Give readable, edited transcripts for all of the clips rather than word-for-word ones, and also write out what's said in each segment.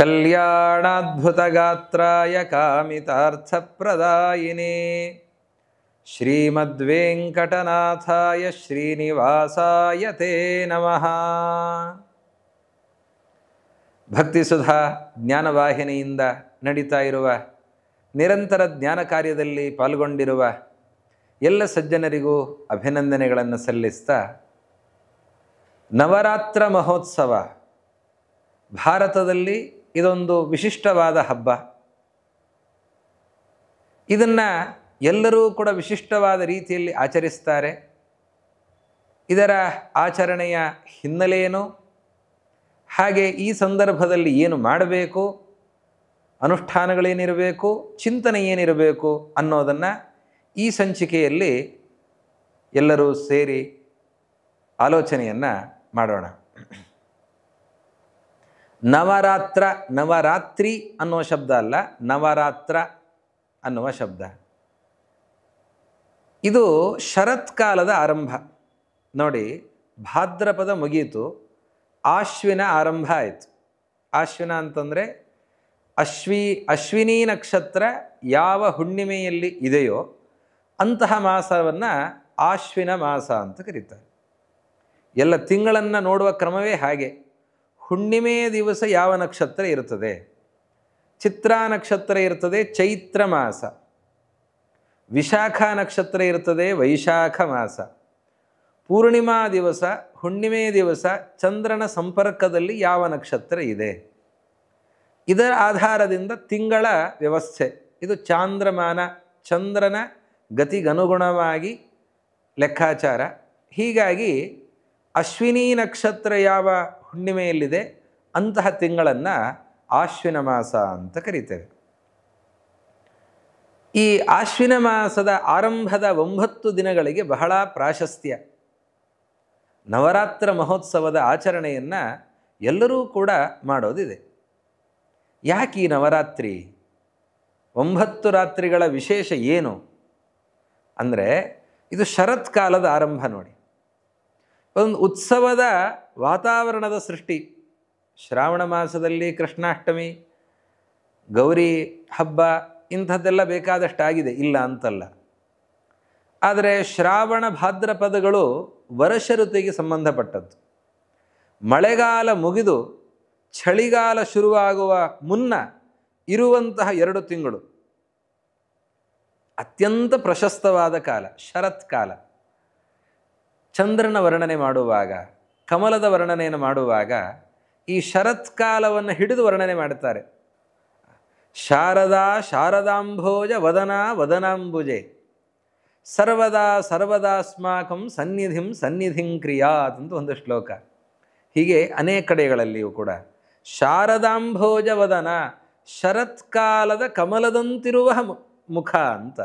ಕಲ್ಯಾಣಾದ್ಭುತಗಾತ್ರಾಯ ಕಾಮಿತಾರ್ಥಪ್ರದಾಯಿನೇ ಶ್ರೀಮದ್ವೆಂಕಟನಾಥಾಯ ಶ್ರೀನಿವಾಸಾಯ ತೇ ನಮಃ. ಭಕ್ತಿಸುಧಾ ಜ್ಞಾನವಾಹಿನಿಯಿಂದ ನಡೀತಾ ಇರುವ ನಿರಂತರ ಜ್ಞಾನ ಕಾರ್ಯದಲ್ಲಿ ಪಾಲ್ಗೊಂಡಿರುವ ಎಲ್ಲ ಸಜ್ಜನರಿಗೂ ಅಭಿನಂದನೆಗಳನ್ನು ಸಲ್ಲಿಸ್ತಾ, ನವರಾತ್ರ ಮಹೋತ್ಸವ ಭಾರತದಲ್ಲಿ ಇದೊಂದು ವಿಶಿಷ್ಟವಾದ ಹಬ್ಬ. ಇದನ್ನು ಎಲ್ಲರೂ ಕೂಡ ವಿಶಿಷ್ಟವಾದ ರೀತಿಯಲ್ಲಿ ಆಚರಿಸ್ತಾರೆ. ಇದರ ಆಚರಣೆಯ ಹಿನ್ನೆಲೆಯೇನು, ಹಾಗೆ ಈ ಸಂದರ್ಭದಲ್ಲಿ ಏನು ಮಾಡಬೇಕು, ಅನುಷ್ಠಾನಗಳೇನಿರಬೇಕು, ಚಿಂತನೆ ಏನಿರಬೇಕು ಅನ್ನೋದನ್ನು ಈ ಸಂಚಿಕೆಯಲ್ಲಿ ಎಲ್ಲರೂ ಸೇರಿ ಆಲೋಚನೆಯನ್ನು ಮಾಡೋಣ. ನವರಾತ್ರ, ನವರಾತ್ರಿ ಅನ್ನುವ ಶಬ್ದ ಅಲ್ಲ, ನವರಾತ್ರ ಅನ್ನುವ ಶಬ್ದ. ಇದು ಶರತ್ಕಾಲದ ಆರಂಭ. ನೋಡಿ, ಭಾದ್ರಪದ ಮುಗಿಯಿತು, ಆಶ್ವಿನ ಆರಂಭ ಆಯಿತು. ಆಶ್ವಿನ ಅಂತಂದರೆ ಅಶ್ವಿನಿ ನಕ್ಷತ್ರ ಯಾವ ಹುಣ್ಣಿಮೆಯಲ್ಲಿ ಇದೆಯೋ ಅಂತಹ ಮಾಸವನ್ನು ಆಶ್ವಿನ ಮಾಸ ಅಂತ ಕರೀತಾರೆ. ಎಲ್ಲ ತಿಂಗಳನ್ನು ನೋಡುವ ಕ್ರಮವೇ ಹಾಗೆ. ಹುಣ್ಣಿಮೆಯ ದಿವಸ ಯಾವ ನಕ್ಷತ್ರ ಇರ್ತದೆ? ಚಿತ್ರಾ ನಕ್ಷತ್ರ ಇರ್ತದೆ, ಚೈತ್ರ ಮಾಸ. ವಿಶಾಖ ನಕ್ಷತ್ರ ಇರ್ತದೆ, ವೈಶಾಖ ಮಾಸ. ಪೂರ್ಣಿಮಾ ದಿವಸ, ಹುಣ್ಣಿಮೆಯ ದಿವಸ ಚಂದ್ರನ ಸಂಪರ್ಕದಲ್ಲಿ ಯಾವ ನಕ್ಷತ್ರ ಇದೆ, ಇದರ ಆಧಾರದಿಂದ ತಿಂಗಳ ವ್ಯವಸ್ಥೆ. ಇದು ಚಾಂದ್ರಮಾನ, ಚಂದ್ರನ ಗತಿಗನುಗುಣವಾಗಿ ಲೆಕ್ಕಾಚಾರ. ಹೀಗಾಗಿ ಅಶ್ವಿನಿ ನಕ್ಷತ್ರ ಯಾವ ಹುಣ್ಣಿಮೆಯಲ್ಲಿದೆ ಅಂತಹ ತಿಂಗಳನ್ನು ಆಶ್ವಿನ ಮಾಸ ಅಂತ ಕರೀತೇವೆ. ಈ ಆಶ್ವಿನ ಮಾಸದ ಆರಂಭದ 9 ದಿನಗಳಿಗೆ ಬಹಳ ಪ್ರಾಶಸ್ತ್ಯ. ನವರಾತ್ರ ಮಹೋತ್ಸವದ ಆಚರಣೆಯನ್ನು ಎಲ್ಲರೂ ಕೂಡ ಮಾಡೋದಿದೆ. ಯಾಕೆ ಈ ನವರಾತ್ರಿ, 9 ರಾತ್ರಿಗಳ ವಿಶೇಷ ಏನು ಅಂದರೆ, ಇದು ಶರತ್ಕಾಲದ ಆರಂಭ. ನೋಡಿ, ಒಂದು ಉತ್ಸವದ ವಾತಾವರಣದ ಸೃಷ್ಟಿ. ಶ್ರಾವಣ ಮಾಸದಲ್ಲಿ ಕೃಷ್ಣಾಷ್ಟಮಿ, ಗೌರಿ ಹಬ್ಬ ಇಂಥದ್ದೆಲ್ಲ ಬೇಕಾದಷ್ಟಾಗಿದೆ, ಇಲ್ಲ ಅಂತಲ್ಲ. ಆದರೆ ಶ್ರಾವಣ ಭಾದ್ರಪದಗಳು ವರ್ಷ ಋತುವಿಗೆ ಸಂಬಂಧಪಟ್ಟದ್ದು. ಮಳೆಗಾಲ ಮುಗಿದು ಚಳಿಗಾಲ ಶುರುವಾಗುವ ಮುನ್ನ ಇರುವಂತಹ 2 ತಿಂಗಳು ಅತ್ಯಂತ ಪ್ರಶಸ್ತವಾದ ಕಾಲ ಶರತ್ಕಾಲ. ಚಂದ್ರನ ವರ್ಣನೆ ಮಾಡುವಾಗ, ಕಮಲದ ವರ್ಣನೆಯನ್ನು ಮಾಡುವಾಗ ಈ ಶರತ್ಕಾಲವನ್ನು ಹಿಡಿದು ವರ್ಣನೆ ಮಾಡುತ್ತಾರೆ. ಶಾರದಾ ಶಾರದಾಂಭೋಜ ವದನಾ ವದನಾಂಬುಜೆ ಸರ್ವದಾ ಸರ್ವದಾಸ್ಮಾಕಂ ಸನ್ನಿಧಿಂ ಸನ್ನಿಧಿಂ ಕ್ರಿಯಾತ್ ಅಂತ ಒಂದು ಶ್ಲೋಕ. ಹೀಗೆ ಅನೇಕ ಕಡೆಗಳಲ್ಲಿಯೂ ಕೂಡ ಶಾರದಾಂಭೋಜ ವದನ, ಶರತ್ಕಾಲದ ಕಮಲದಂತಿರುವ ಮುಖ ಅಂತ.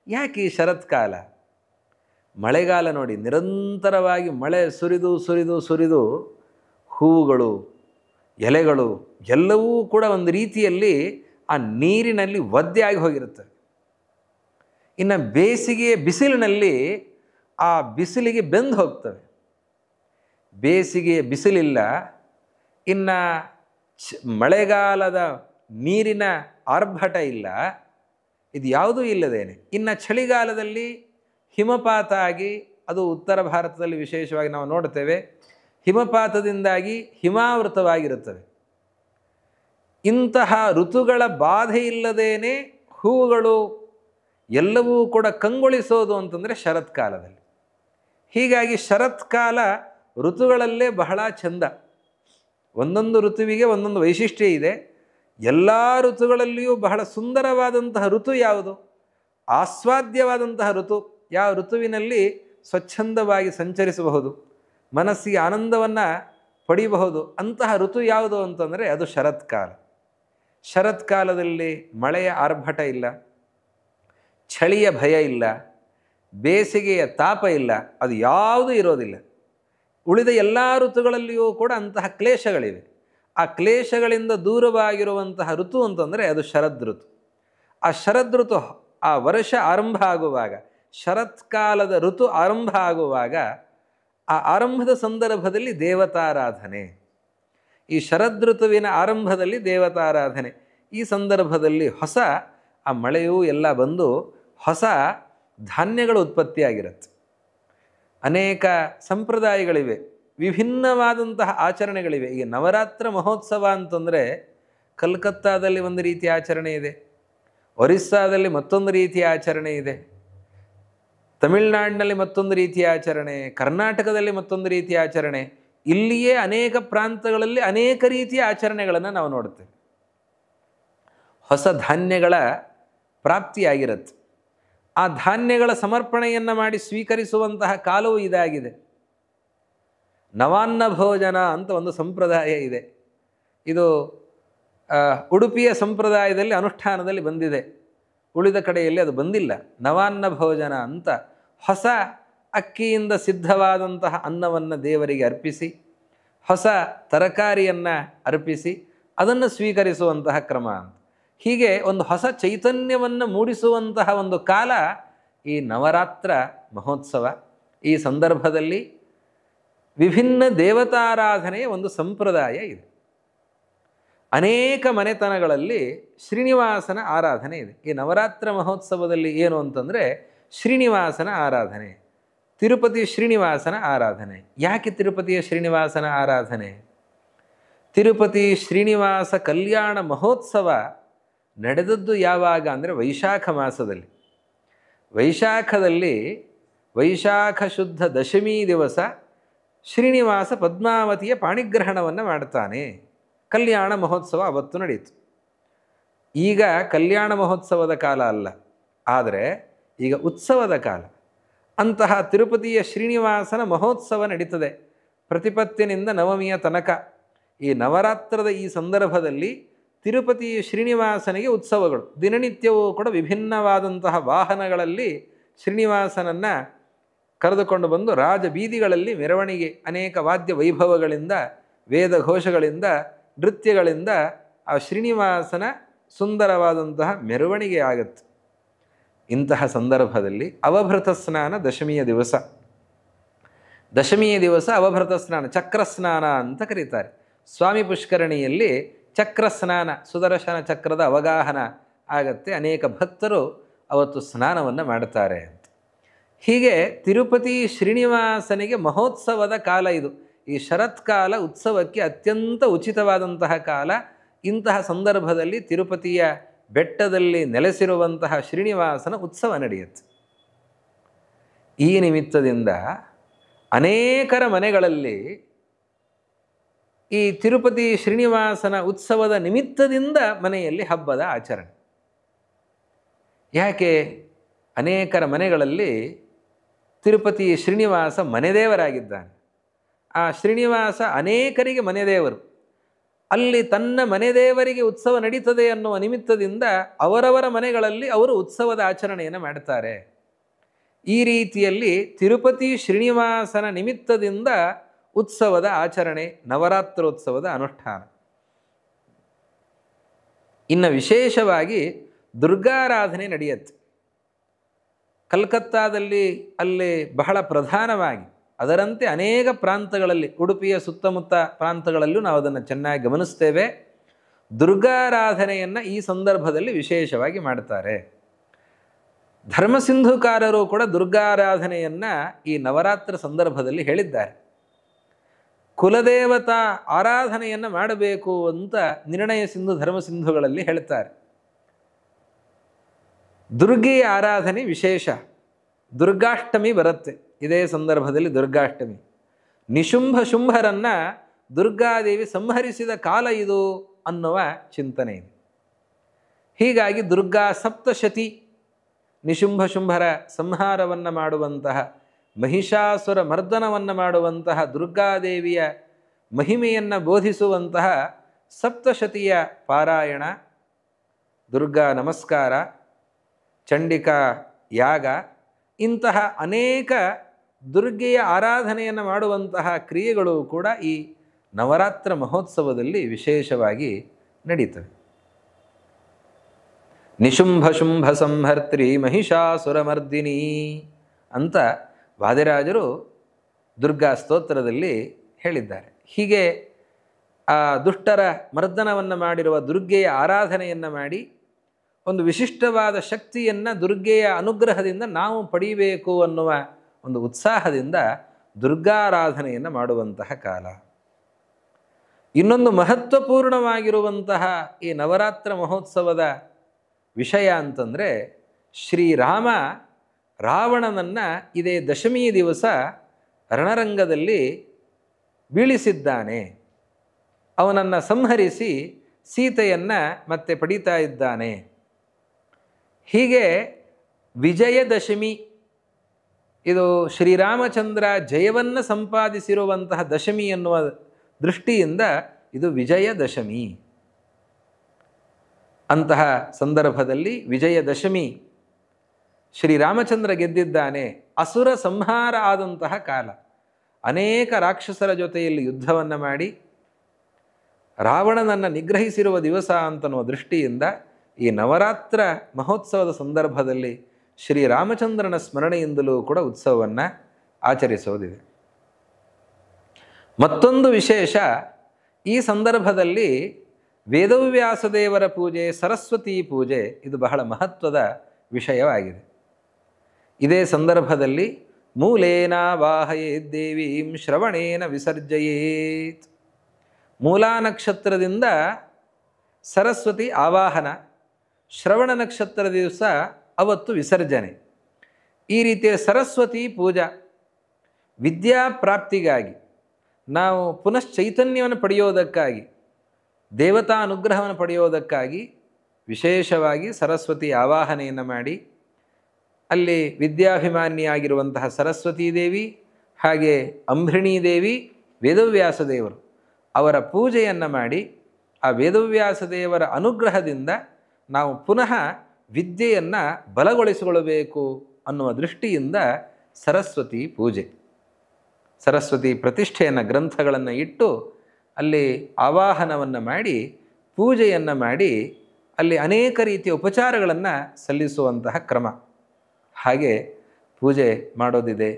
ಯಾಕೆ ಈ ಶರತ್ಕಾಲ? ಮಳೆಗಾಲ ನೋಡಿ, ನಿರಂತರವಾಗಿ ಮಳೆ ಸುರಿದು ಸುರಿದು ಸುರಿದು ಹೂವುಗಳು, ಎಲೆಗಳು ಎಲ್ಲವೂ ಕೂಡ ಒಂದು ರೀತಿಯಲ್ಲಿ ಆ ನೀರಿನಲ್ಲಿ ಒದ್ದೆ ಆಗಿ ಹೋಗಿರುತ್ತವೆ. ಇನ್ನು ಬೇಸಿಗೆಯ ಬಿಸಿಲಿನಲ್ಲಿ ಆ ಬಿಸಿಲಿಗೆ ಬೆಂದು ಹೋಗ್ತವೆ. ಬೇಸಿಗೆಯ ಬಿಸಿಲಿಲ್ಲ, ಇನ್ನು ಮಳೆಗಾಲದ ನೀರಿನ ಆರ್ಭಟ ಇಲ್ಲ, ಇದು ಯಾವುದೂ ಇಲ್ಲದೇನೆ. ಇನ್ನು ಚಳಿಗಾಲದಲ್ಲಿ ಹಿಮಪಾತ ಆಗಿ, ಅದು ಉತ್ತರ ಭಾರತದಲ್ಲಿ ವಿಶೇಷವಾಗಿ ನಾವು ನೋಡ್ತೇವೆ, ಹಿಮಪಾತದಿಂದಾಗಿ ಹಿಮಾವೃತವಾಗಿರುತ್ತವೆ. ಇಂತಹ ಋತುಗಳ ಬಾಧೆ ಇಲ್ಲದೇನೆ ಹೂವುಗಳು ಎಲ್ಲವೂ ಕೂಡ ಕಂಗೊಳಿಸೋದು ಅಂತಂದರೆ ಶರತ್ಕಾಲದಲ್ಲಿ. ಹೀಗಾಗಿ ಶರತ್ಕಾಲ ಋತುಗಳಲ್ಲೇ ಬಹಳ ಚೆಂದ. ಒಂದೊಂದು ಋತುವಿಗೆ ಒಂದೊಂದು ವೈಶಿಷ್ಟ್ಯ ಇದೆ. ಎಲ್ಲ ಋತುಗಳಲ್ಲಿಯೂ ಬಹಳ ಸುಂದರವಾದಂತಹ ಋತು ಯಾವುದು, ಆಸ್ವಾದ್ಯವಾದಂತಹ ಋತು, ಯಾವ ಋತುವಿನಲ್ಲಿ ಸ್ವಚ್ಛಂದವಾಗಿ ಸಂಚರಿಸಬಹುದು, ಮನಸ್ಸಿಗೆ ಆನಂದವನ್ನು ಪಡೆಯಬಹುದು, ಅಂತಹ ಋತು ಯಾವುದು ಅಂತಂದರೆ ಅದು ಶರತ್ಕಾಲ. ಶರತ್ಕಾಲದಲ್ಲಿ ಮಳೆಯ ಆರ್ಭಟ ಇಲ್ಲ, ಚಳಿಯ ಭಯ ಇಲ್ಲ, ಬೇಸಿಗೆಯ ತಾಪ ಇಲ್ಲ, ಅದು ಯಾವುದೂ ಇರೋದಿಲ್ಲ. ಉಳಿದ ಎಲ್ಲ ಋತುಗಳಲ್ಲಿಯೂ ಕೂಡ ಅಂತಹ ಕ್ಲೇಶಗಳಿವೆ. ಆ ಕ್ಲೇಶಗಳಿಂದ ದೂರವಾಗಿರುವಂತಹ ಋತು ಅಂತಂದರೆ ಅದು ಶರದ್ ಋತು. ಆ ಶರದ್ ಋತು, ಆ ವರ್ಷ ಆರಂಭ ಆಗುವಾಗ, ಶರತ್ಕಾಲದ ಋತು ಆರಂಭ ಆಗುವಾಗ, ಆ ಆರಂಭದ ಸಂದರ್ಭದಲ್ಲಿ ದೇವತಾರಾಧನೆ. ಈ ಶರದೃತುವಿನ ಆರಂಭದಲ್ಲಿ ದೇವತಾರಾಧನೆ. ಈ ಸಂದರ್ಭದಲ್ಲಿ ಹೊಸ ಆ ಮಳೆಯೂ ಎಲ್ಲ ಬಂದು ಹೊಸ ಧಾನ್ಯಗಳು ಉತ್ಪತ್ತಿಯಾಗಿರುತ್ತೆ. ಅನೇಕ ಸಂಪ್ರದಾಯಗಳಿವೆ, ವಿಭಿನ್ನವಾದಂತಹ ಆಚರಣೆಗಳಿವೆ. ಈಗ ನವರಾತ್ರ ಮಹೋತ್ಸವ ಅಂತಂದರೆ ಕಲ್ಕತ್ತಾದಲ್ಲಿ ಒಂದು ರೀತಿಯ ಆಚರಣೆ ಇದೆ, ಒರಿಸ್ಸಾದಲ್ಲಿ ಮತ್ತೊಂದು ರೀತಿಯ ಆಚರಣೆ ಇದೆ, ತಮಿಳುನಾಡಿನಲ್ಲಿ ಮತ್ತೊಂದು ರೀತಿಯ ಆಚರಣೆ, ಕರ್ನಾಟಕದಲ್ಲಿ ಮತ್ತೊಂದು ರೀತಿಯ ಆಚರಣೆ. ಇಲ್ಲಿಯೇ ಅನೇಕ ಪ್ರಾಂತಗಳಲ್ಲಿ ಅನೇಕ ರೀತಿಯ ಆಚರಣೆಗಳನ್ನು ನಾವು ನೋಡ್ತೇವೆ. ಹೊಸ ಧಾನ್ಯಗಳ ಪ್ರಾಪ್ತಿಯಾಗಿರುತ್ತೆ. ಆ ಧಾನ್ಯಗಳ ಸಮರ್ಪಣೆಯನ್ನು ಮಾಡಿ ಸ್ವೀಕರಿಸುವಂತಹ ಕಾಲವೂ ಇದಾಗಿದೆ. ನವಾನ್ನ ಭೋಜನ ಅಂತ ಒಂದು ಸಂಪ್ರದಾಯ ಇದೆ. ಇದು ಉಡುಪಿಯ ಸಂಪ್ರದಾಯದಲ್ಲಿ ಅನುಷ್ಠಾನದಲ್ಲಿ ಬಂದಿದೆ, ಉಳಿದ ಕಡೆಯಲ್ಲಿ ಅದು ಬಂದಿಲ್ಲ. ನವಾನ್ನ ಭೋಜನ ಅಂತ ಹೊಸ ಅಕ್ಕಿಯಿಂದ ಸಿದ್ಧವಾದಂತಹ ಅನ್ನವನ್ನು ದೇವರಿಗೆ ಅರ್ಪಿಸಿ, ಹೊಸ ತರಕಾರಿಯನ್ನು ಅರ್ಪಿಸಿ ಅದನ್ನು ಸ್ವೀಕರಿಸುವಂತಹ ಕ್ರಮ ಅಂತ. ಹೀಗೆ ಒಂದು ಹೊಸ ಚೈತನ್ಯವನ್ನು ಮೂಡಿಸುವಂತಹ ಒಂದು ಕಾಲ ಈ ನವರಾತ್ರ ಮಹೋತ್ಸವ. ಈ ಸಂದರ್ಭದಲ್ಲಿ ವಿಭಿನ್ನ ದೇವತಾರಾಧನೆಯ ಒಂದು ಸಂಪ್ರದಾಯ ಇದೆ. ಅನೇಕ ಮನೆತನಗಳಲ್ಲಿ ಶ್ರೀನಿವಾಸನ ಆರಾಧನೆ ಇದೆ. ಈ ನವರಾತ್ರ ಮಹೋತ್ಸವದಲ್ಲಿ ಏನು ಅಂತಂದರೆ ಶ್ರೀನಿವಾಸನ ಆರಾಧನೆ, ತಿರುಪತಿ ಶ್ರೀನಿವಾಸನ ಆರಾಧನೆ. ಯಾಕೆ ತಿರುಪತಿಯ ಶ್ರೀನಿವಾಸನ ಆರಾಧನೆ? ತಿರುಪತಿ ಶ್ರೀನಿವಾಸ ಕಲ್ಯಾಣ ಮಹೋತ್ಸವ ನಡೆದದ್ದು ಯಾವಾಗ ಅಂದರೆ ವೈಶಾಖ ಮಾಸದಲ್ಲಿ. ವೈಶಾಖದಲ್ಲಿ ವೈಶಾಖ ಶುದ್ಧ ದಶಮಿ ದಿವಸ ಶ್ರೀನಿವಾಸ ಪದ್ಮಾವತಿಯ ಪಾಣಿಗ್ರಹಣವನ್ನು ಮಾಡ್ತಾನೆ. ಕಲ್ಯಾಣ ಮಹೋತ್ಸವ ಅವತ್ತು ನಡೆಯಿತು. ಈಗ ಕಲ್ಯಾಣ ಮಹೋತ್ಸವದ ಕಾಲ ಅಲ್ಲ, ಆದರೆ ಈಗ ಉತ್ಸವದ ಕಾಲ. ಅಂತಹ ತಿರುಪತಿಯ ಶ್ರೀನಿವಾಸನ ಮಹೋತ್ಸವ ನಡೀತದೆ ಪ್ರತಿಪತ್ತಿನಿಂದ ನವಮಿಯ ತನಕ. ಈ ನವರಾತ್ರದ ಈ ಸಂದರ್ಭದಲ್ಲಿ ತಿರುಪತಿ ಶ್ರೀನಿವಾಸನಿಗೆ ಉತ್ಸವಗಳು. ದಿನನಿತ್ಯವೂ ಕೂಡ ವಿಭಿನ್ನವಾದಂತಹ ವಾಹನಗಳಲ್ಲಿ ಶ್ರೀನಿವಾಸನನ್ನು ಕರೆದುಕೊಂಡು ಬಂದು ರಾಜ ಬೀದಿಗಳಲ್ಲಿ ಮೆರವಣಿಗೆ, ಅನೇಕ ವಾದ್ಯ ವೈಭವಗಳಿಂದ, ವೇದ ಘೋಷಗಳಿಂದ, ನೃತ್ಯಗಳಿಂದ ಆ ಶ್ರೀನಿವಾಸನ ಸುಂದರವಾದಂತಹ ಮೆರವಣಿಗೆ ಆಗುತ್ತೆ. ಇಂತಹ ಸಂದರ್ಭದಲ್ಲಿ ಅವಭೃತ ಸ್ನಾನ ದಶಮಿಯ ದಿವಸ. ದಶಮಿಯ ದಿವಸ ಅವಭೃತ ಸ್ನಾನ, ಚಕ್ರ ಸ್ನಾನ ಅಂತ ಕರೀತಾರೆ. ಸ್ವಾಮಿ ಪುಷ್ಕರಣಿಯಲ್ಲಿ ಚಕ್ರ ಸ್ನಾನ, ಸುದರ್ಶನ ಚಕ್ರದ ಅವಗಾಹನ ಆಗತ್ತೆ. ಅನೇಕ ಭಕ್ತರು ಅವತ್ತು ಸ್ನಾನವನ್ನು ಮಾಡ್ತಾರೆ ಅಂತ. ಹೀಗೆ ತಿರುಪತಿ ಶ್ರೀನಿವಾಸನಿಗೆ ಮಹೋತ್ಸವದ ಕಾಲ ಇದು. ಈ ಶರತ್ಕಾಲ ಉತ್ಸವಕ್ಕೆ ಅತ್ಯಂತ ಉಚಿತವಾದಂತಹ ಕಾಲ. ಇಂತಹ ಸಂದರ್ಭದಲ್ಲಿ ತಿರುಪತಿಯ ಬೆಟ್ಟದಲ್ಲಿ ನೆಲೆಸಿರುವಂತಹ ಶ್ರೀನಿವಾಸನ ಉತ್ಸವ ನಡೆಯುತ್ತೆ. ಈ ನಿಮಿತ್ತದಿಂದ ಅನೇಕರ ಮನೆಗಳಲ್ಲಿ ಈ ತಿರುಪತಿ ಶ್ರೀನಿವಾಸನ ಉತ್ಸವದ ನಿಮಿತ್ತದಿಂದ ಮನೆಯಲ್ಲಿ ಹಬ್ಬದ ಆಚರಣೆ. ಯಾಕೆ? ಅನೇಕರ ಮನೆಗಳಲ್ಲಿ ತಿರುಪತಿ ಶ್ರೀನಿವಾಸ ಮನೆದೇವರಾಗಿದ್ದಾನೆ. ಆ ಶ್ರೀನಿವಾಸ ಅನೇಕರಿಗೆ ಮನೆದೇವರು. ಅಲ್ಲಿ ತನ್ನ ಮನೆದೇವರಿಗೆ ಉತ್ಸವ ನಡೀತದೆ ಅನ್ನುವ ನಿಮಿತ್ತದಿಂದ ಅವರವರ ಮನೆಗಳಲ್ಲಿ ಅವರು ಉತ್ಸವದ ಆಚರಣೆಯನ್ನು ಮಾಡ್ತಾರೆ. ಈ ರೀತಿಯಲ್ಲಿ ತಿರುಪತಿ ಶ್ರೀನಿವಾಸನ ನಿಮಿತ್ತದಿಂದ ಉತ್ಸವದ ಆಚರಣೆ, ನವರಾತ್ರೋತ್ಸವದ ಅನುಷ್ಠಾನ. ಇನ್ನು ವಿಶೇಷವಾಗಿ ದುರ್ಗಾರಾಧನೆ ನಡೆಯುತ್ತೆ. ಕಲ್ಕತ್ತಾದಲ್ಲಿ ಅಲ್ಲಿ ಬಹಳ ಪ್ರಧಾನವಾಗಿ, ಅದರಂತೆ ಅನೇಕ ಪ್ರಾಂತಗಳಲ್ಲಿ, ಉಡುಪಿಯ ಸುತ್ತಮುತ್ತ ಪ್ರಾಂತಗಳಲ್ಲೂ ನಾವು ಅದನ್ನು ಚೆನ್ನಾಗಿ ಗಮನಿಸ್ತೇವೆ. ದುರ್ಗಾರಾಧನೆಯನ್ನು ಈ ಸಂದರ್ಭದಲ್ಲಿ ವಿಶೇಷವಾಗಿ ಮಾಡ್ತಾರೆ. ಧರ್ಮಸಿಂಧುಕಾರರು ಕೂಡ ದುರ್ಗಾರಾಧನೆಯನ್ನು ಈ ನವರಾತ್ರ ಸಂದರ್ಭದಲ್ಲಿ ಹೇಳಿದ್ದಾರೆ. ಕುಲದೇವತಾ ಆರಾಧನೆಯನ್ನು ಮಾಡಬೇಕು ಅಂತ ನಿರ್ಣಯ ಸಿಂಧು ಧರ್ಮಸಿಂಧುಗಳಲ್ಲಿ ಹೇಳ್ತಾರೆ. ದುರ್ಗೆಯ ಆರಾಧನೆ ವಿಶೇಷ. ದುರ್ಗಾಷ್ಟಮಿ ಬರುತ್ತೆ ಇದೇ ಸಂದರ್ಭದಲ್ಲಿ. ದುರ್ಗಾಷ್ಟಮಿ, ನಿಶುಂಭ ಶುಂಭರನ್ನು ದುರ್ಗಾದೇವಿ ಸಂಹರಿಸಿದ ಕಾಲ ಇದು ಅನ್ನುವ ಚಿಂತನೆ ಇದೆ. ಹೀಗಾಗಿ ದುರ್ಗಾ ಸಪ್ತಶತಿ, ನಿಶುಂಭ ಶುಂಭರ ಸಂಹಾರವನ್ನು ಮಾಡುವಂತಹ, ಮಹಿಷಾಸುರ ಮರ್ದನವನ್ನು ಮಾಡುವಂತಹ ದುರ್ಗಾದೇವಿಯ ಮಹಿಮೆಯನ್ನು ಬೋಧಿಸುವಂತಹ ಸಪ್ತಶತಿಯ ಪಾರಾಯಣ, ದುರ್ಗಾ ನಮಸ್ಕಾರ, ಚಂಡಿಕಾ ಯಾಗ, ಇಂತಹ ಅನೇಕ ದುರ್ಗೆಯ ಆರಾಧನೆಯನ್ನು ಮಾಡುವಂತಹ ಕ್ರಿಯೆಗಳು ಕೂಡ ಈ ನವರಾತ್ರ ಮಹೋತ್ಸವದಲ್ಲಿ ವಿಶೇಷವಾಗಿ ನಡೀತವೆ. ನಿಶುಂಭ ಶುಂಭ ಸಂಹರ್ತ್ರಿ ಮಹಿಷಾಸುರಮರ್ದಿನಿ ಅಂತ ವಾದಿರಾಜರು ದುರ್ಗಾ ಸ್ತೋತ್ರದಲ್ಲಿ ಹೇಳಿದ್ದಾರೆ. ಹೀಗೆ ಆ ದುಷ್ಟರ ಮರ್ದನವನ್ನು ಮಾಡಿರುವ ದುರ್ಗೆಯ ಆರಾಧನೆಯನ್ನು ಮಾಡಿ ಒಂದು ವಿಶಿಷ್ಟವಾದ ಶಕ್ತಿಯನ್ನು ದುರ್ಗೆಯ ಅನುಗ್ರಹದಿಂದ ನಾವು ಪಡೆಯಬೇಕು ಅನ್ನುವ ಒಂದು ಉತ್ಸಾಹದಿಂದ ದುರ್ಗಾರಾಧನೆಯನ್ನು ಮಾಡುವಂತಹ ಕಾಲ. ಇನ್ನೊಂದು ಮಹತ್ವಪೂರ್ಣವಾಗಿರುವಂತಹ ಈ ನವರಾತ್ರ ಮಹೋತ್ಸವದ ವಿಷಯ ಅಂತಂದರೆ, ಶ್ರೀರಾಮ ರಾವಣನನ್ನು ಇದೇ ದಶಮಿ ದಿವಸ ರಣರಂಗದಲ್ಲಿ ಬೀಳಿಸಿದ್ದಾನೆ. ಅವನನ್ನು ಸಂಹರಿಸಿ ಸೀತೆಯನ್ನು ಮತ್ತೆ ಪಡೀತಾ ಇದ್ದಾನೆ. ಹೀಗೆ ವಿಜಯದಶಮಿ, ಇದು ಶ್ರೀರಾಮಚಂದ್ರ ಜಯವನ್ನು ಸಂಪಾದಿಸಿರುವಂತಹ ದಶಮಿ ಎನ್ನುವ ದೃಷ್ಟಿಯಿಂದ ಇದು ವಿಜಯದಶಮಿ. ಅಂತಹ ಸಂದರ್ಭದಲ್ಲಿ ವಿಜಯದಶಮಿ ಶ್ರೀರಾಮಚಂದ್ರ ಗೆದ್ದಿದ್ದಾನೆ. ಅಸುರ ಸಂಹಾರ ಆದಂತಹ ಕಾಲ. ಅನೇಕ ರಾಕ್ಷಸರ ಜೊತೆಯಲ್ಲಿ ಯುದ್ಧವನ್ನು ಮಾಡಿ ರಾವಣನನ್ನು ನಿಗ್ರಹಿಸಿರುವ ದಿವಸ ಅಂತನ್ನುವ ದೃಷ್ಟಿಯಿಂದ ಈ ನವರಾತ್ರ ಮಹೋತ್ಸವದ ಸಂದರ್ಭದಲ್ಲಿ ಶ್ರೀರಾಮಚಂದ್ರನ ಸ್ಮರಣೆಯಿಂದಲೂ ಕೂಡ ಉತ್ಸವವನ್ನು ಆಚರಿಸೋದಿದೆ. ಮತ್ತೊಂದು ವಿಶೇಷ, ಈ ಸಂದರ್ಭದಲ್ಲಿ ವೇದವ್ಯಾಸದೇವರ ಪೂಜೆ, ಸರಸ್ವತಿ ಪೂಜೆ ಇದು ಬಹಳ ಮಹತ್ವದ ವಿಷಯವಾಗಿದೆ. ಇದೇ ಸಂದರ್ಭದಲ್ಲಿ ಮೂಲೇನ ವಾಹಯೇತ್ ದೇವೀಂ ಶ್ರವಣೇನ ವಿಸರ್ಜಯೇತ್. ಮೂಲಾ ನಕ್ಷತ್ರದಿಂದ ಸರಸ್ವತಿ ಆವಾಹನ, ಶ್ರವಣ ನಕ್ಷತ್ರ ದಿವಸ ಅವತ್ತು ವಿಸರ್ಜನೆ. ಈ ರೀತಿಯ ಸರಸ್ವತಿ ಪೂಜಾ ವಿದ್ಯಾಪ್ರಾಪ್ತಿಗಾಗಿ, ನಾವು ಪುನಶ್ಚೈತನ್ಯವನ್ನು ಪಡೆಯೋದಕ್ಕಾಗಿ, ದೇವತಾ ಅನುಗ್ರಹವನ್ನು ಪಡೆಯೋದಕ್ಕಾಗಿ ವಿಶೇಷವಾಗಿ ಸರಸ್ವತಿ ಆವಾಹನೆಯನ್ನು ಮಾಡಿ ಅಲ್ಲಿ ವಿದ್ಯಾಭಿಮಾನಿಯಾಗಿರುವಂತಹ ಸರಸ್ವತೀ ದೇವಿ ಹಾಗೆ ಅಂಬೃಣೀ ದೇವಿ ವೇದವ್ಯಾಸ ದೇವರು ಅವರ ಪೂಜೆಯನ್ನು ಮಾಡಿ ಆ ವೇದವ್ಯಾಸ ದೇವರ ಅನುಗ್ರಹದಿಂದ ನಾವು ಪುನಃ ವಿದ್ಯೆಯನ್ನು ಬಲಗೊಳಿಸಿಕೊಳ್ಳಬೇಕು ಅನ್ನುವ ದೃಷ್ಟಿಯಿಂದ ಸರಸ್ವತಿ ಪೂಜೆ, ಸರಸ್ವತಿ ಪ್ರತಿಷ್ಠೆಯನ್ನು ಗ್ರಂಥಗಳನ್ನು ಇಟ್ಟು ಅಲ್ಲಿ ಆವಾಹನವನ್ನು ಮಾಡಿ ಪೂಜೆಯನ್ನು ಮಾಡಿ ಅಲ್ಲಿ ಅನೇಕ ರೀತಿಯ ಉಪಚಾರಗಳನ್ನು ಸಲ್ಲಿಸುವಂತಹ ಕ್ರಮ, ಹಾಗೆ ಪೂಜೆ ಮಾಡೋದಿದೆ.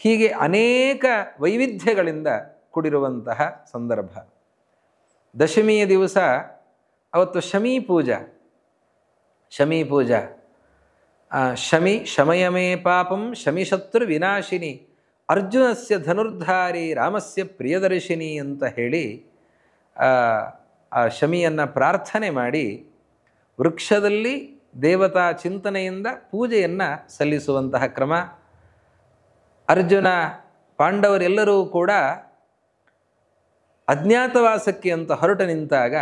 ಹೀಗೆ ಅನೇಕ ವೈವಿಧ್ಯಗಳಿಂದ ಕೂಡಿರುವಂತಹ ಸಂದರ್ಭ. ದಶಮಿಯ ದಿವಸ ಅವತ್ತು ಶಮೀ ಪೂಜಾ. ಶಮೀ ಪೂಜಾ ಶಮಿ ಶಮಯಮೇ ಪಾಪಂ ಶಮಿಶತ್ರು ವಿನಾಶಿನಿ ಅರ್ಜುನಸ್ಯ ಧನುರ್ಧಾರಿ ರಾಮಸ್ಯ ಪ್ರಿಯದರ್ಶಿನಿ ಅಂತ ಹೇಳಿ ಆ ಶಮಿಯನ್ನು ಪ್ರಾರ್ಥನೆ ಮಾಡಿ ವೃಕ್ಷದಲ್ಲಿ ದೇವತಾ ಚಿಂತನೆಯಿಂದ ಪೂಜೆಯನ್ನು ಸಲ್ಲಿಸುವಂತಹ ಕ್ರಮ. ಅರ್ಜುನ ಪಾಂಡವರೆಲ್ಲರೂ ಕೂಡ ಅಜ್ಞಾತವಾಸಕ್ಕೆ ಅಂತ ಹೊರಟು ನಿಂತಾಗ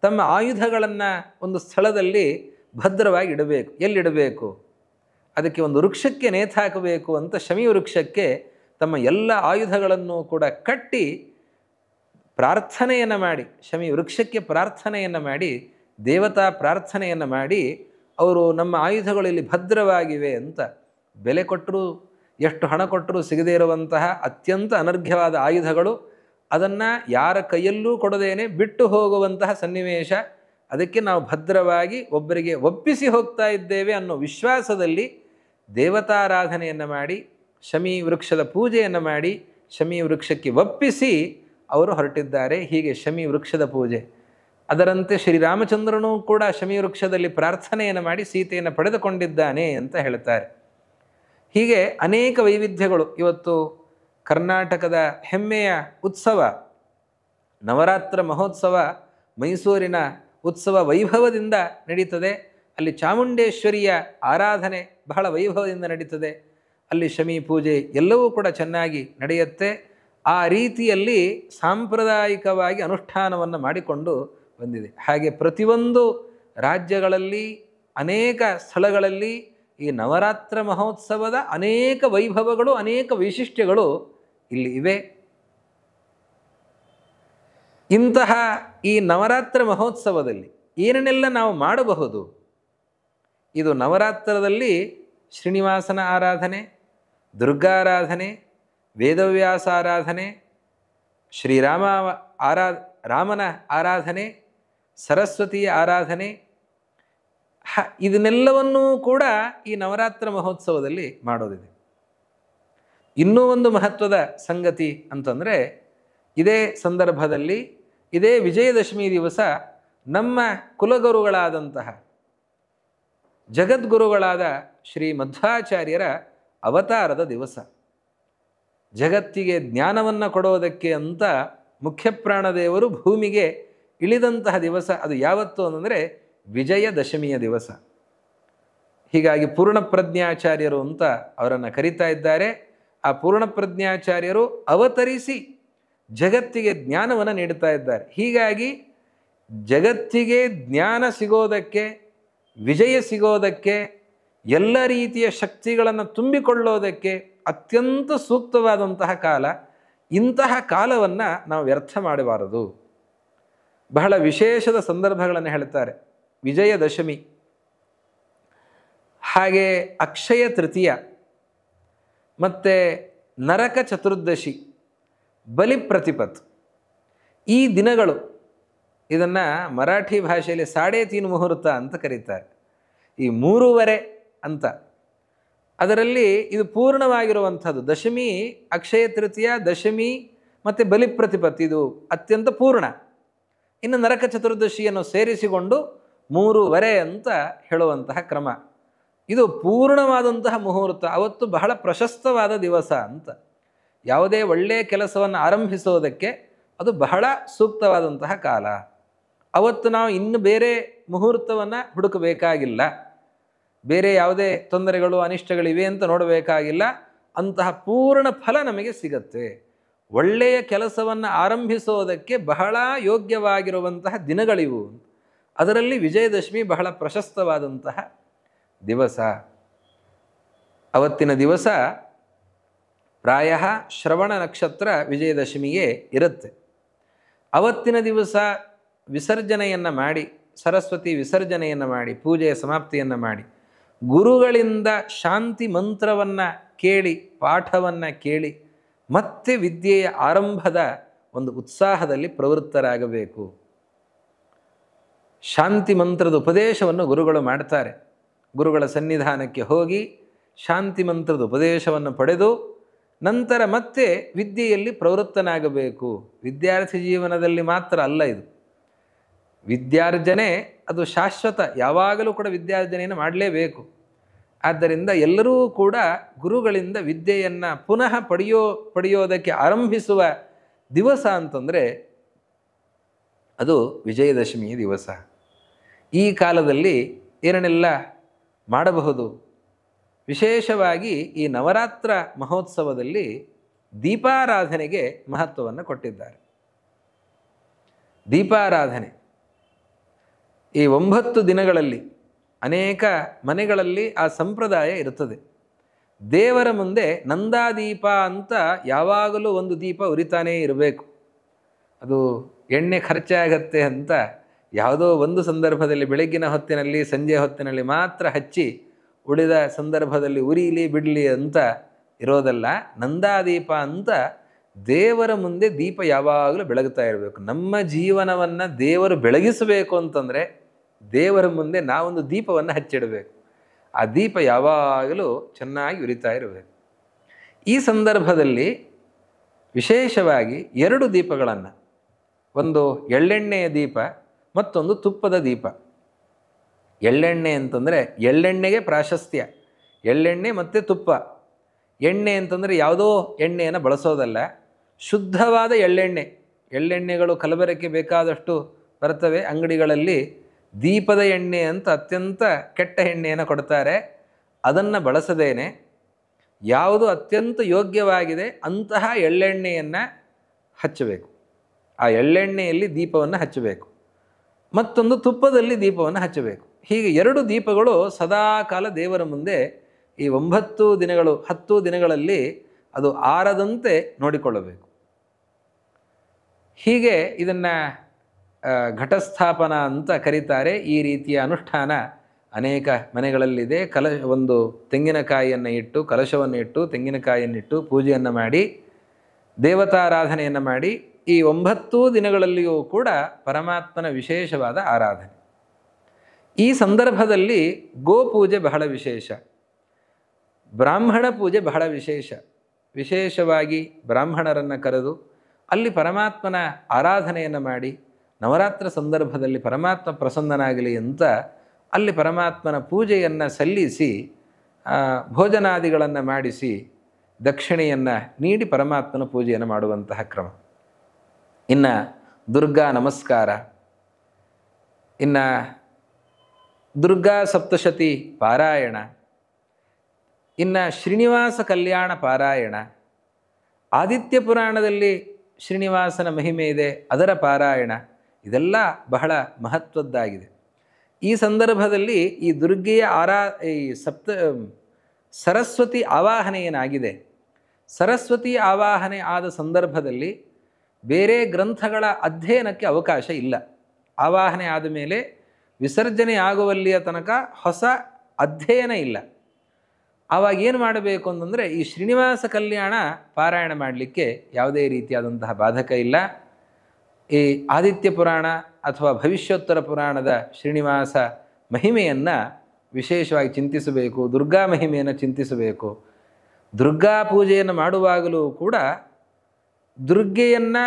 ತಮ್ಮ ಆಯುಧಗಳನ್ನು ಒಂದು ಸ್ಥಳದಲ್ಲಿ ಭದ್ರವಾಗಿ ಇಡಬೇಕು. ಎಲ್ಲಿಡಬೇಕು? ಅದಕ್ಕೆ ಒಂದು ವೃಕ್ಷಕ್ಕೆ ನೇತಾಕಬೇಕು ಅಂತ ಶಮಿ ವೃಕ್ಷಕ್ಕೆ ತಮ್ಮ ಎಲ್ಲ ಆಯುಧಗಳನ್ನು ಕೂಡ ಕಟ್ಟಿ ಪ್ರಾರ್ಥನೆಯನ್ನು ಮಾಡಿ, ಶಮಿ ವೃಕ್ಷಕ್ಕೆ ಪ್ರಾರ್ಥನೆಯನ್ನು ಮಾಡಿ, ದೇವತಾ ಪ್ರಾರ್ಥನೆಯನ್ನು ಮಾಡಿ, ಅವರು ನಮ್ಮ ಆಯುಧಗಳು ಇಲ್ಲಿ ಭದ್ರವಾಗಿವೆ ಅಂತ, ಬೆಲೆ ಕೊಟ್ಟರೂ ಎಷ್ಟು ಹಣ ಕೊಟ್ಟರೂ ಸಿಗದೇ ಇರುವಂತಹ ಅತ್ಯಂತ ಅನರ್ಘ್ಯವಾದ ಆಯುಧಗಳು, ಅದನ್ನು ಯಾರ ಕೈಯಲ್ಲೂ ಕೊಡದೇನೆ ಬಿಟ್ಟು ಹೋಗುವಂತಹ ಸನ್ನಿವೇಶ, ಅದಕ್ಕೆ ನಾವು ಭದ್ರವಾಗಿ ಒಬ್ಬರಿಗೆ ಒಪ್ಪಿಸಿ ಹೋಗ್ತಾ ಇದ್ದೇವೆ ಅನ್ನೋ ವಿಶ್ವಾಸದಲ್ಲಿ ದೇವತಾರಾಧನೆಯನ್ನು ಮಾಡಿ ಶಮಿ ವೃಕ್ಷದ ಪೂಜೆಯನ್ನು ಮಾಡಿ ಶಮಿ ವೃಕ್ಷಕ್ಕೆ ಒಪ್ಪಿಸಿ ಅವರು ಹೊರಟಿದ್ದಾರೆ. ಹೀಗೆ ಶಮಿ ವೃಕ್ಷದ ಪೂಜೆ. ಅದರಂತೆ ಶ್ರೀರಾಮಚಂದ್ರನೂ ಕೂಡ ಶಮಿ ವೃಕ್ಷದಲ್ಲಿ ಪ್ರಾರ್ಥನೆಯನ್ನು ಮಾಡಿ ಸೀತೆಯನ್ನು ಪಡೆದುಕೊಂಡಿದ್ದಾನೆ ಅಂತ ಹೇಳ್ತಾರೆ. ಹೀಗೆ ಅನೇಕ ವೈವಿಧ್ಯಗಳು. ಇವತ್ತು ಕರ್ನಾಟಕದ ಹೆಮ್ಮೆಯ ಉತ್ಸವ ನವರಾತ್ರ ಮಹೋತ್ಸವ ಮೈಸೂರಿನ ಉತ್ಸವ ವೈಭವದಿಂದ ನಡೀತದೆ. ಅಲ್ಲಿ ಚಾಮುಂಡೇಶ್ವರಿಯ ಆರಾಧನೆ ಬಹಳ ವೈಭವದಿಂದ ನಡೀತದೆ. ಅಲ್ಲಿ ಶಮಿ ಪೂಜೆ ಎಲ್ಲವೂ ಕೂಡ ಚೆನ್ನಾಗಿ ನಡೆಯುತ್ತೆ. ಆ ರೀತಿಯಲ್ಲಿ ಸಾಂಪ್ರದಾಯಿಕವಾಗಿ ಅನುಷ್ಠಾನವನ್ನು ಮಾಡಿಕೊಂಡು ಬಂದಿದೆ. ಹಾಗೆ ಪ್ರತಿಯೊಂದು ರಾಜ್ಯಗಳಲ್ಲಿ ಅನೇಕ ಸ್ಥಳಗಳಲ್ಲಿ ಈ ನವರಾತ್ರ ಮಹೋತ್ಸವದ ಅನೇಕ ವೈಭವಗಳು, ಅನೇಕ ವೈಶಿಷ್ಟ್ಯಗಳು ಇಲ್ಲಿ ಇವೆ. ಇಂತಹ ಈ ನವರಾತ್ರ ಮಹೋತ್ಸವದಲ್ಲಿ ಏನನ್ನೆಲ್ಲ ನಾವು ಮಾಡಬಹುದು? ಇದು ನವರಾತ್ರದಲ್ಲಿ ಶ್ರೀನಿವಾಸನ ಆರಾಧನೆ, ದುರ್ಗಾರಾಧನೆ, ವೇದವ್ಯಾಸ ಆರಾಧನೆ, ರಾಮನ ಆರಾಧನೆ, ಸರಸ್ವತಿಯ ಆರಾಧನೆ, ಇದನ್ನೆಲ್ಲವನ್ನೂ ಕೂಡ ಈ ನವರಾತ್ರ ಮಹೋತ್ಸವದಲ್ಲಿ ಮಾಡೋದಿದೆ. ಇನ್ನೂ ಒಂದು ಮಹತ್ವದ ಸಂಗತಿ ಅಂತಂದರೆ, ಇದೇ ಸಂದರ್ಭದಲ್ಲಿ ಇದೇ ವಿಜಯದಶಮಿ ದಿವಸ ನಮ್ಮ ಕುಲಗುರುಗಳಾದಂತಹ ಜಗದ್ಗುರುಗಳಾದ ಶ್ರೀ ಮಧ್ವಾಚಾರ್ಯರ ಅವತಾರದ ದಿವಸ. ಜಗತ್ತಿಗೆ ಜ್ಞಾನವನ್ನು ಕೊಡೋದಕ್ಕೆ ಅಂತ ಮುಖ್ಯಪ್ರಾಣದೇವರು ಭೂಮಿಗೆ ಇಳಿದಂತಹ ದಿವಸ. ಅದು ಯಾವತ್ತು ಅಂದರೆ ವಿಜಯದಶಮಿಯ ದಿವಸ. ಹೀಗಾಗಿ ಪೂರ್ಣಪ್ರಜ್ಞಾಚಾರ್ಯರು ಅಂತ ಅವರನ್ನು ಕರೀತಾ ಇದ್ದಾರೆ. ಆ ಪೂರ್ಣಪ್ರಜ್ಞಾಚಾರ್ಯರು ಅವತರಿಸಿ ಜಗತ್ತಿಗೆ ಜ್ಞಾನವನ್ನು ನೀಡುತ್ತಾ ಇದ್ದಾರೆ. ಹೀಗಾಗಿ ಜಗತ್ತಿಗೆ ಜ್ಞಾನ ಸಿಗೋದಕ್ಕೆ, ವಿಜಯ ಸಿಗೋದಕ್ಕೆ, ಎಲ್ಲ ರೀತಿಯ ಶಕ್ತಿಗಳನ್ನು ತುಂಬಿಕೊಳ್ಳೋದಕ್ಕೆ ಅತ್ಯಂತ ಸೂಕ್ತವಾದಂತಹ ಕಾಲ. ಇಂತಹ ಕಾಲವನ್ನು ನಾವು ವ್ಯರ್ಥ ಮಾಡಬಾರದು. ಬಹಳ ವಿಶೇಷದ ಸಂದರ್ಭಗಳನ್ನು ಹೇಳ್ತಾರೆ. ವಿಜಯದಶಮಿ, ಹಾಗೆ ಅಕ್ಷಯ ತೃತೀಯ, ಮತ್ತು ನರಕ ಚತುರ್ದಶಿ, ಬಲಿಪ್ರತಿಪತ್, ಈ ದಿನಗಳು, ಇದನ್ನು ಮರಾಠಿ ಭಾಷೆಯಲ್ಲಿ 3.5 ಮುಹೂರ್ತ ಅಂತ ಕರೀತಾರೆ. ಈ 3:15 ಅಂತ. ಅದರಲ್ಲಿ ಇದು ಪೂರ್ಣವಾಗಿರುವಂಥದ್ದು. ದಶಮಿ, ಅಕ್ಷಯ ತೃತೀಯ, ದಶಮಿ ಮತ್ತು ಬಲಿಪ್ರತಿಪತ್ ಇದು ಅತ್ಯಂತ ಪೂರ್ಣ. ಇನ್ನು ನರಕ ಚತುರ್ದಶಿಯನ್ನು ಸೇರಿಸಿಕೊಂಡು 3:15 ಅಂತ ಹೇಳುವಂತಹ ಕ್ರಮ. ಇದು ಪೂರ್ಣವಾದಂತಹ ಮುಹೂರ್ತ. ಅವತ್ತು ಬಹಳ ಪ್ರಶಸ್ತವಾದ ದಿವಸ ಅಂತ. ಯಾವುದೇ ಒಳ್ಳೆಯ ಕೆಲಸವನ್ನು ಆರಂಭಿಸೋದಕ್ಕೆ ಅದು ಬಹಳ ಸೂಕ್ತವಾದಂತಹ ಕಾಲ. ಅವತ್ತು ನಾವು ಇನ್ನು ಬೇರೆ ಮುಹೂರ್ತವನ್ನು ಹುಡುಕಬೇಕಾಗಿಲ್ಲ. ಬೇರೆ ಯಾವುದೇ ತೊಂದರೆಗಳು ಅನಿಷ್ಟಗಳಿವೆ ಅಂತ ನೋಡಬೇಕಾಗಿಲ್ಲ. ಅಂತಹ ಪೂರ್ಣ ಫಲ ನಮಗೆ ಸಿಗತ್ತೆ. ಒಳ್ಳೆಯ ಕೆಲಸವನ್ನು ಆರಂಭಿಸೋದಕ್ಕೆ ಬಹಳ ಯೋಗ್ಯವಾಗಿರುವಂತಹ ದಿನಗಳಿವು. ಅದರಲ್ಲಿ ವಿಜಯದಶಮಿ ಬಹಳ ಪ್ರಶಸ್ತವಾದಂತಹ ದಿವಸ. ಅವತ್ತಿನ ದಿವಸ ಪ್ರಾಯ ಶ್ರವಣ ನಕ್ಷತ್ರ ವಿಜಯದಶಮಿಯೇ ಇರುತ್ತೆ. ಅವತ್ತಿನ ದಿವಸ ವಿಸರ್ಜನೆಯನ್ನು ಮಾಡಿ, ಸರಸ್ವತಿ ವಿಸರ್ಜನೆಯನ್ನು ಮಾಡಿ, ಪೂಜೆಯ ಸಮಾಪ್ತಿಯನ್ನು ಮಾಡಿ, ಗುರುಗಳಿಂದ ಶಾಂತಿ ಮಂತ್ರವನ್ನು ಕೇಳಿ, ಪಾಠವನ್ನು ಕೇಳಿ, ಮತ್ತೆ ವಿದ್ಯೆಯ ಆರಂಭದ ಒಂದು ಉತ್ಸಾಹದಲ್ಲಿ ಪ್ರವೃತ್ತರಾಗಬೇಕು. ಶಾಂತಿ ಮಂತ್ರದ ಉಪದೇಶವನ್ನು ಗುರುಗಳು ಮಾಡ್ತಾರೆ. ಗುರುಗಳ ಸನ್ನಿಧಾನಕ್ಕೆ ಹೋಗಿ ಶಾಂತಿ ಮಂತ್ರದ ಉಪದೇಶವನ್ನು ಪಡೆದು ನಂತರ ಮತ್ತೆ ವಿದ್ಯೆಯಲ್ಲಿ ಪ್ರವೃತ್ತನಾಗಬೇಕು. ವಿದ್ಯಾರ್ಥಿ ಜೀವನದಲ್ಲಿ ಮಾತ್ರ ಅಲ್ಲ ಇದು. ವಿದ್ಯಾರ್ಜನೆ ಅದು ಶಾಶ್ವತ. ಯಾವಾಗಲೂ ಕೂಡ ವಿದ್ಯಾರ್ಜನೆಯನ್ನು ಮಾಡಲೇಬೇಕು. ಆದ್ದರಿಂದ ಎಲ್ಲರೂ ಕೂಡ ಗುರುಗಳಿಂದ ವಿದ್ಯೆಯನ್ನು ಪುನಃ ಪಡೆಯೋದಕ್ಕೆ ಆರಂಭಿಸುವ ದಿವಸ ಅಂತಂದರೆ ಅದು ವಿಜಯದಶಮಿಯ ದಿವಸ. ಈ ಕಾಲದಲ್ಲಿ ಏನೇನೆಲ್ಲ ಮಾಡಬಹುದು? ವಿಶೇಷವಾಗಿ ಈ ನವರಾತ್ರ ಮಹೋತ್ಸವದಲ್ಲಿ ದೀಪಾರಾಧನೆಗೆ ಮಹತ್ವವನ್ನು ಕೊಟ್ಟಿದ್ದಾರೆ. ದೀಪಾರಾಧನೆ ಈ 9 ದಿನಗಳಲ್ಲಿ ಅನೇಕ ಮನೆಗಳಲ್ಲಿ ಆ ಸಂಪ್ರದಾಯ ಇರುತ್ತದೆ. ದೇವರ ಮುಂದೆ ನಂದಾದೀಪ ಅಂತ ಯಾವಾಗಲೂ ಒಂದು ದೀಪ ಉರಿತಾನೇ ಇರಬೇಕು. ಅದು ಎಣ್ಣೆ ಖರ್ಚಾಗತ್ತೆ ಅಂತ ಯಾವುದೋ ಒಂದು ಸಂದರ್ಭದಲ್ಲಿ ಬೆಳಗ್ಗಿನ ಹೊತ್ತಿನಲ್ಲಿ, ಸಂಜೆ ಹೊತ್ತಿನಲ್ಲಿ ಮಾತ್ರ ಹಚ್ಚಿ ಉಳಿದ ಸಂದರ್ಭದಲ್ಲಿ ಉರಿಲಿ ಬಿಡಲಿ ಅಂತ ಇರೋದಲ್ಲ. ನಂದಾದೀಪ ಅಂತ ದೇವರ ಮುಂದೆ ದೀಪ ಯಾವಾಗಲೂ ಬೆಳಗುತ್ತಾ ಇರಬೇಕು. ನಮ್ಮ ಜೀವನವನ್ನು ದೇವರು ಬೆಳಗಿಸಬೇಕು ಅಂತಂದರೆ ದೇವರ ಮುಂದೆ ನಾವೊಂದು ದೀಪವನ್ನು ಹಚ್ಚಿಡಬೇಕು. ಆ ದೀಪ ಯಾವಾಗಲೂ ಚೆನ್ನಾಗಿ ಉರಿತಾ ಇರಬೇಕು. ಈ ಸಂದರ್ಭದಲ್ಲಿ ವಿಶೇಷವಾಗಿ 2 ದೀಪಗಳನ್ನು, ಒಂದು ಎಳ್ಳೆಣ್ಣೆಯ ದೀಪ, ಮತ್ತೊಂದು ತುಪ್ಪದ ದೀಪ. ಎಳ್ಳೆಣ್ಣೆ ಅಂತಂದರೆ ಎಳ್ಳೆಣ್ಣೆಗೆ ಪ್ರಾಶಸ್ತ್ಯ. ಎಳ್ಳೆಣ್ಣೆ ಮತ್ತು ತುಪ್ಪ. ಎಣ್ಣೆ ಅಂತಂದರೆ ಯಾವುದೋ ಎಣ್ಣೆಯನ್ನು ಬಳಸೋದಲ್ಲ, ಶುದ್ಧವಾದ ಎಳ್ಳೆಣ್ಣೆ. ಎಳ್ಳೆಣ್ಣೆಗಳು ಕಲಬೆರಕೆ ಬೇಕಾದಷ್ಟು ಬರ್ತವೆ ಅಂಗಡಿಗಳಲ್ಲಿ. ದೀಪದ ಎಣ್ಣೆ ಅಂತ ಅತ್ಯಂತ ಕೆಟ್ಟ ಎಣ್ಣೆಯನ್ನು ಕೊಡ್ತಾರೆ. ಅದನ್ನು ಬಳಸದೇನೆ ಯಾವುದು ಅತ್ಯಂತ ಯೋಗ್ಯವಾಗಿದೆ ಅಂತಹ ಎಳ್ಳೆಣ್ಣೆಯನ್ನು ಹಚ್ಚಬೇಕು. ಆ ಎಳ್ಳೆಣ್ಣೆಯಲ್ಲಿ ದೀಪವನ್ನು ಹಚ್ಚಬೇಕು. ಮತ್ತೊಂದು ತುಪ್ಪದಲ್ಲಿ ದೀಪವನ್ನು ಹಚ್ಚಬೇಕು. ಹೀಗೆ 2 ದೀಪಗಳು ಸದಾಕಾಲ ದೇವರ ಮುಂದೆ ಈ 9 ದಿನಗಳು 10 ದಿನಗಳಲ್ಲಿ ಅದು ಆರದಂತೆ ನೋಡಿಕೊಳ್ಳಬೇಕು. ಹೀಗೆ ಇದನ್ನು ಘಟಸ್ಥಾಪನ ಅಂತ ಕರೀತಾರೆ. ಈ ರೀತಿಯ ಅನುಷ್ಠಾನ ಅನೇಕ ಮನೆಗಳಲ್ಲಿದೆ. ಒಂದು ತೆಂಗಿನಕಾಯಿಯನ್ನು ಇಟ್ಟು, ಕಲಶವನ್ನು ಇಟ್ಟು, ತೆಂಗಿನಕಾಯಿಯನ್ನಿಟ್ಟು ಪೂಜೆಯನ್ನು ಮಾಡಿ, ದೇವತಾರಾಧನೆಯನ್ನು ಮಾಡಿ, ಈ 9 ದಿನಗಳಲ್ಲಿಯೂ ಕೂಡ ಪರಮಾತ್ಮನ ವಿಶೇಷವಾದ ಆರಾಧನೆ. ಈ ಸಂದರ್ಭದಲ್ಲಿ ಗೋಪೂಜೆ ಬಹಳ ವಿಶೇಷ, ಬ್ರಾಹ್ಮಣ ಪೂಜೆ ಬಹಳ ವಿಶೇಷ. ವಿಶೇಷವಾಗಿ ಬ್ರಾಹ್ಮಣರನ್ನು ಕರೆದು ಅಲ್ಲಿ ಪರಮಾತ್ಮನ ಆರಾಧನೆಯನ್ನು ಮಾಡಿ ನವರಾತ್ರ ಸಂದರ್ಭದಲ್ಲಿ ಪರಮಾತ್ಮ ಪ್ರಸನ್ನನಾಗಲಿ ಅಂತ ಅಲ್ಲಿ ಪರಮಾತ್ಮನ ಪೂಜೆಯನ್ನು ಸಲ್ಲಿಸಿ ಭೋಜನಾದಿಗಳನ್ನು ಮಾಡಿಸಿ ದಕ್ಷಿಣೆಯನ್ನು ನೀಡಿ ಪರಮಾತ್ಮನ ಪೂಜೆಯನ್ನು ಮಾಡುವಂತಹ ಕ್ರಮ. ಇನ್ನು ದುರ್ಗಾ ನಮಸ್ಕಾರ, ಇನ್ನು ದುರ್ಗಾ ಸಪ್ತಶತಿ ಪಾರಾಯಣ, ಇನ್ನು ಶ್ರೀನಿವಾಸ ಕಲ್ಯಾಣ ಪಾರಾಯಣ, ಆದಿತ್ಯ ಪುರಾಣದಲ್ಲಿ ಶ್ರೀನಿವಾಸನ ಮಹಿಮೆ ಇದೆ, ಅದರ ಪಾರಾಯಣ, ಇದೆಲ್ಲ ಬಹಳ ಮಹತ್ವದ್ದಾಗಿದೆ. ಈ ಸಂದರ್ಭದಲ್ಲಿ ಈ ದುರ್ಗೆಯ ಸರಸ್ವತಿ ಆವಾಹನೆ ಏನಾಗಿದೆ, ಸರಸ್ವತಿ ಆವಾಹನೆ ಆದ ಸಂದರ್ಭದಲ್ಲಿ ಬೇರೆ ಗ್ರಂಥಗಳ ಅಧ್ಯಯನಕ್ಕೆ ಅವಕಾಶ ಇಲ್ಲ. ಆವಾಹನೆ ಆದ ಮೇಲೆ ವಿಸರ್ಜನೆ ಆಗುವಲ್ಲಿಯ ತನಕ ಹೊಸ ಅಧ್ಯಯನ ಇಲ್ಲ. ಆವಾಗ ಏನು ಮಾಡಬೇಕು ಅಂತಂದರೆ ಈ ಶ್ರೀನಿವಾಸ ಕಲ್ಯಾಣ ಪಾರಾಯಣ ಮಾಡಲಿಕ್ಕೆ ಯಾವುದೇ ರೀತಿಯಾದಂತಹ ಬಾಧಕ ಇಲ್ಲ. ಈ ಆದಿತ್ಯ ಪುರಾಣ ಅಥವಾ ಭವಿಷ್ಯೋತ್ತರ ಪುರಾಣದ ಶ್ರೀನಿವಾಸ ಮಹಿಮೆಯನ್ನು ವಿಶೇಷವಾಗಿ ಚಿಂತಿಸಬೇಕು, ದುರ್ಗಾ ಮಹಿಮೆಯನ್ನು ಚಿಂತಿಸಬೇಕು. ದುರ್ಗಾ ಪೂಜೆಯನ್ನು ಮಾಡುವಾಗಲೂ ಕೂಡ ದುರ್ಗೆಯನ್ನು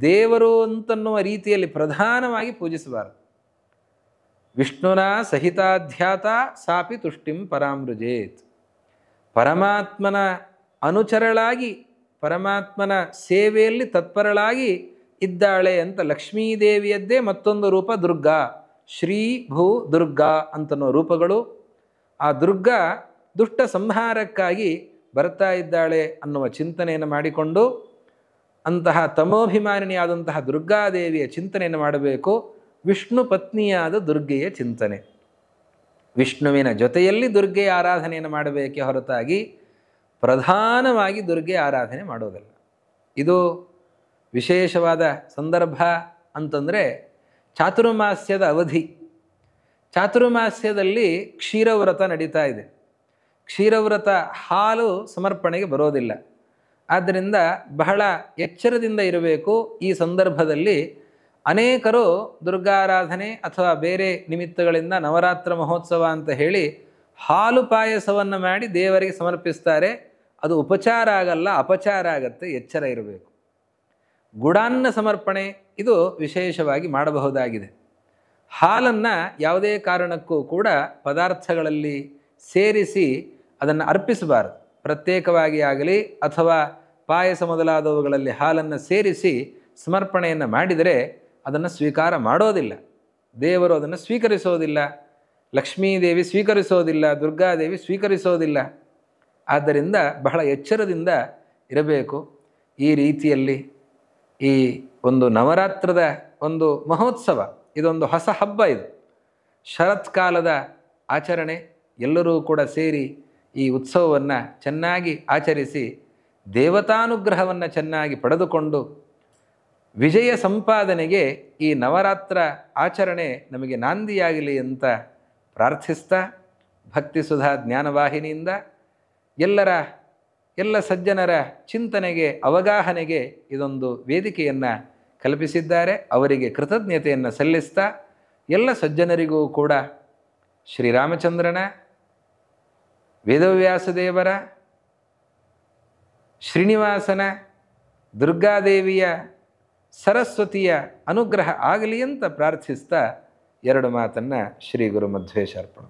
ದೇವರು ಅಂತನ್ನುವ ರೀತಿಯಲ್ಲಿ ಪ್ರಧಾನವಾಗಿ ಪೂಜಿಸಬಾರದು. ವಿಷ್ಣುನ ಸಹಿತಾಧ್ಯಾತ ಸಾಪಿ ತುಷ್ಟಿಂ ಪರಾಮೃಜೇತ್. ಪರಮಾತ್ಮನ ಅನುಚರಳಾಗಿ ಪರಮಾತ್ಮನ ಸೇವೆಯಲ್ಲಿ ತತ್ಪರಳಾಗಿ ಇದ್ದಾಳೆ ಅಂತ ಲಕ್ಷ್ಮೀದೇವಿಯದ್ದೇ ಮತ್ತೊಂದು ರೂಪ ದುರ್ಗಾ, ಶ್ರೀ ಭೂ ದುರ್ಗಾ ಅಂತನ್ನೋ ರೂಪಗಳು. ಆ ದುರ್ಗಾ ದುಷ್ಟ ಸಂಹಾರಕ್ಕಾಗಿ ಬರ್ತಾ ಇದ್ದಾಳೆ ಅನ್ನುವ ಚಿಂತನೆಯನ್ನು ಮಾಡಿಕೊಂಡು ಅಂತಹ ತಮೋಭಿಮಾನಿನಿಯಾದಂತಹ ದುರ್ಗಾದೇವಿಯ ಚಿಂತನೆಯನ್ನು ಮಾಡಬೇಕು. ವಿಷ್ಣು ಪತ್ನಿಯಾದ ದುರ್ಗೆಯ ಚಿಂತನೆ, ವಿಷ್ಣುವಿನ ಜೊತೆಯಲ್ಲಿ ದುರ್ಗೆಯ ಆರಾಧನೆಯನ್ನು ಮಾಡಬೇಕೇ ಹೊರತಾಗಿ ಪ್ರಧಾನವಾಗಿ ದುರ್ಗೆ ಆರಾಧನೆ ಮಾಡೋದಲ್ಲ. ಇದು ವಿಶೇಷವಾದ ಸಂದರ್ಭ ಅಂತಂದರೆ ಚಾತುರ್ಮಾಸ್ಯದ ಅವಧಿ. ಚಾತುರ್ಮಾಸ್ಯದಲ್ಲಿ ಕ್ಷೀರವ್ರತ ನಡೀತಾ ಇದೆ. ಕ್ಷೀರವ್ರತ ಹಾಲು ಸಮರ್ಪಣೆಗೆ ಬರೋದಿಲ್ಲ. ಆದ್ದರಿಂದ ಬಹಳ ಎಚ್ಚರದಿಂದ ಇರಬೇಕು. ಈ ಸಂದರ್ಭದಲ್ಲಿ ಅನೇಕರು ದುರ್ಗಾರಾಧನೆ ಅಥವಾ ಬೇರೆ ನಿಮಿತ್ತಗಳಿಂದ ನವರಾತ್ರ ಮಹೋತ್ಸವ ಅಂತ ಹೇಳಿ ಹಾಲು ಪಾಯಸವನ್ನು ಮಾಡಿ ದೇವರಿಗೆ ಸಮರ್ಪಿಸ್ತಾರೆ. ಅದು ಉಪಚಾರ ಆಗಲ್ಲ, ಅಪಚಾರ ಆಗತ್ತೆ. ಎಚ್ಚರ ಇರಬೇಕು. ಗುಡಾನ್ನ ಸಮರ್ಪಣೆ ಇದು ವಿಶೇಷವಾಗಿ ಮಾಡಬಹುದಾಗಿದೆ. ಹಾಲನ್ನು ಯಾವುದೇ ಕಾರಣಕ್ಕೂ ಕೂಡ ಪದಾರ್ಥಗಳಲ್ಲಿ ಸೇರಿಸಿ ಅದನ್ನು ಅರ್ಪಿಸಬಾರದು. ಪ್ರತ್ಯೇಕವಾಗಿ ಆಗಲಿ ಅಥವಾ ಪಾಯಸ ಮೊದಲಾದವುಗಳಲ್ಲಿ ಹಾಲನ್ನು ಸೇರಿಸಿ ಸಮರ್ಪಣೆಯನ್ನು ಮಾಡಿದರೆ ಅದನ್ನು ಸ್ವೀಕಾರ ಮಾಡೋದಿಲ್ಲ. ದೇವರು ಅದನ್ನು ಸ್ವೀಕರಿಸೋದಿಲ್ಲ. ಲಕ್ಷ್ಮೀದೇವಿ ಸ್ವೀಕರಿಸೋದಿಲ್ಲ, ದುರ್ಗಾದೇವಿ ಸ್ವೀಕರಿಸೋದಿಲ್ಲ. ಆದ್ದರಿಂದ ಬಹಳ ಎಚ್ಚರದಿಂದ ಇರಬೇಕು. ಈ ರೀತಿಯಲ್ಲಿ ಈ ಒಂದು ನವರಾತ್ರದ ಒಂದು ಮಹೋತ್ಸವ, ಇದೊಂದು ಹೊಸ ಹಬ್ಬ. ಇದು ಶರತ್ಕಾಲದ ಆಚರಣೆ. ಎಲ್ಲರೂ ಕೂಡ ಸೇರಿ ಈ ಉತ್ಸವವನ್ನು ಚೆನ್ನಾಗಿ ಆಚರಿಸಿ ದೇವತಾನುಗ್ರಹವನ್ನು ಚೆನ್ನಾಗಿ ಪಡೆದುಕೊಂಡು ವಿಜಯ ಸಂಪಾದನೆಗೆ ಈ ನವರಾತ್ರ ಆಚರಣೆ ನಮಗೆ ನಾಂದಿಯಾಗಲಿ ಅಂತ ಪ್ರಾರ್ಥಿಸ್ತಾ, ಭಕ್ತಿಸುಧಾ ಜ್ಞಾನವಾಹಿನಿಯಿಂದ ಎಲ್ಲ ಸಜ್ಜನರ ಚಿಂತನೆಗೆ, ಅವಗಾಹನೆಗೆ ಇದೊಂದು ವೇದಿಕೆಯನ್ನು ಕಲ್ಪಿಸಿದ್ದಾರೆ. ಅವರಿಗೆ ಕೃತಜ್ಞತೆಯನ್ನು ಸಲ್ಲಿಸ್ತಾ ಎಲ್ಲ ಸಜ್ಜನರಿಗೂ ಕೂಡ ಶ್ರೀರಾಮಚಂದ್ರನ, ವೇದವ್ಯಾಸದೇವರ, ಶ್ರೀನಿವಾಸನ, ದುರ್ಗಾದೇವಿಯ, ಸರಸ್ವತಿಯ ಅನುಗ್ರಹ ಆಗಲಿ ಅಂತ ಪ್ರಾರ್ಥಿಸ್ತಾ ಎರಡು ಮಾತನ್ನು ಶ್ರೀ ಗುರು ಮಧ್ವೇಶ ಅರ್ಪಣೆ.